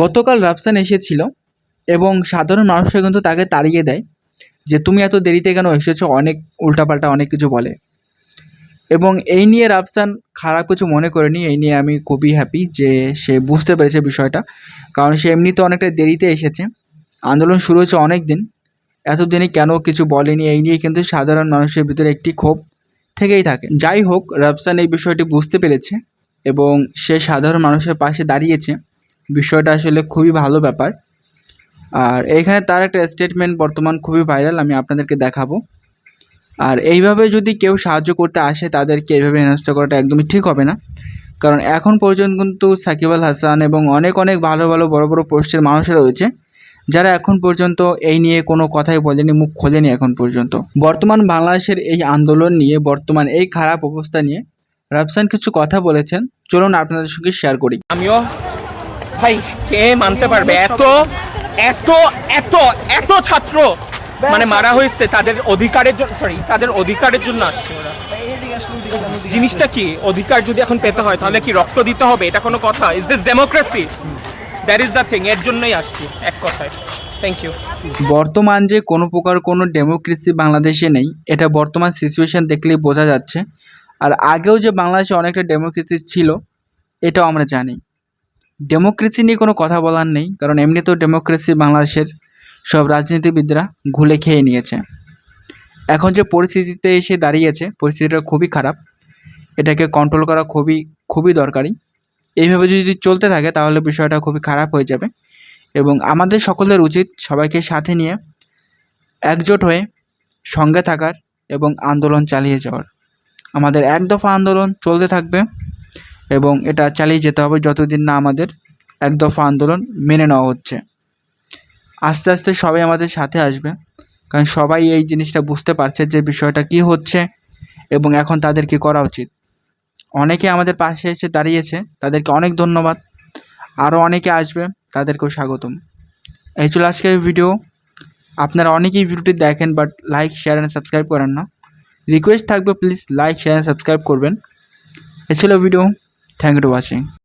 গতকাল রাফসান এসেছিল এবং সাধারণ মানুষরা কিন্তু তাকে তাড়িয়ে দেয় যে তুমি এত দেরিতে কেন এসেছো, অনেক উল্টাপাল্টা অনেক কিছু বলে। এবং এই নিয়ে রাফসান খারাপ কিছু মনে করেনি। এই নিয়ে আমি খুবই হ্যাপি যে সে বুঝতে পেরেছে বিষয়টা, কারণ সে এমনিতে অনেকটা দেরিতে এসেছে। আন্দোলন শুরু হয়েছে অনেক দিন, এতদিনে কেন কিছু বলেনি, এই নিয়ে কিন্তু সাধারণ মানুষের ভিতরে একটি ক্ষোভ থেকেই থাকে। যাই হোক, রাফসান এই বিষয়টি বুঝতে পেরেছে এবং সে সাধারণ মানুষের পাশে দাঁড়িয়েছে। বিষয়টা আসলে খুবই ভালো ব্যাপার। আর এইখানে তার একটা স্টেটমেন্ট বর্তমান খুবই ভাইরাল, আমি আপনাদেরকে দেখাবো। আর এইভাবে যদি কেউ সাহায্য করতে আসে তাদেরকে এইভাবে হেনস্থা করাটা একদমই ঠিক হবে না, কারণ এখন পর্যন্ত কিন্তু সাকিব আল হাসান এবং অনেক ভালো ভালো বড় বড় পোস্টের মানুষরা রয়েছে যারা এখন পর্যন্ত এই নিয়ে কোনো কথাই বলেনি, মুখ খোলেনি এখন পর্যন্ত। বর্তমান বাংলাদেশের এই আন্দোলন নিয়ে, বর্তমান এই খারাপ অবস্থা নিয়ে রাফসান কিছু কথা বলেছেন, চলুন আপনাদের সঙ্গে শেয়ার করি। আমিও ভাই, কে মানতে পারবে এত এত এত এত ছাত্র মানে মারা হয়েছে তাদের অধিকারের জন্য, তাদের অধিকারের জন্য আসছে ওরা। জিনিসটা কি, অধিকার যদি এখন পেতে হয় তাহলে কি রক্ত দিতে হবে? এটা কোনো কথা? Is this democracy? That is the thing, এর জন্যই আসছি এক কথায়। Thank you. বর্তমান যে কোনো প্রকার কোনো ডেমোক্রেসি বাংলাদেশে নেই, এটা বর্তমান সিচুয়েশন দেখলেই বোঝা যাচ্ছে। আর আগেও যে বাংলাদেশে অনেকটা ডেমোক্রেসি ছিল এটাও আমরা জানি। ডেমোক্রেসি নিয়ে কোনো কথা বলার নেই, কারণ এমনিতেও ডেমোক্রেসি বাংলাদেশের সব রাজনীতিবিদরা ঘুলে খেয়ে নিয়েছে। এখন যে পরিস্থিতিতে এসে দাঁড়িয়েছে, পরিস্থিতিটা খুবই খারাপ, এটাকে কন্ট্রোল করা খুবই দরকারি। এইভাবে যদি চলতে থাকে তাহলে বিষয়টা খুবই খারাপ হয়ে যাবে এবং আমাদের সকলের উচিত সবাইকে সাথে নিয়ে একজোট হয়ে সঙ্গে থাকার এবং আন্দোলন চালিয়ে যাওয়ার। আমাদের এক দফা আন্দোলন চলতে থাকবে এবং এটা চালিয়ে যেতে হবে যতদিন না আমাদের এক দফা আন্দোলন মেনে নেওয়া হচ্ছে। আস্তে আস্তে সবাই আমাদের সাথে আসবে, কারণ সবাই এই জিনিসটা বুঝতে পারছে যে বিষয়টা কি হচ্ছে এবং এখন তাদের কি করা উচিত। অনেকে আমাদের পাশে এসে দাঁড়িয়েছে, তাদেরকে অনেক ধন্যবাদ। আরও অনেকে আসবে, তাদেরকেও স্বাগতম। এই ছিল আজকের ভিডিও। আপনারা অনেকেই ভিডিওটি দেখেন but like, share and subscribe করেন না। রিকোয়েস্ট থাকবে please like, share and subscribe করবেন। এই ছিল ভিডিও। Thank you for watching.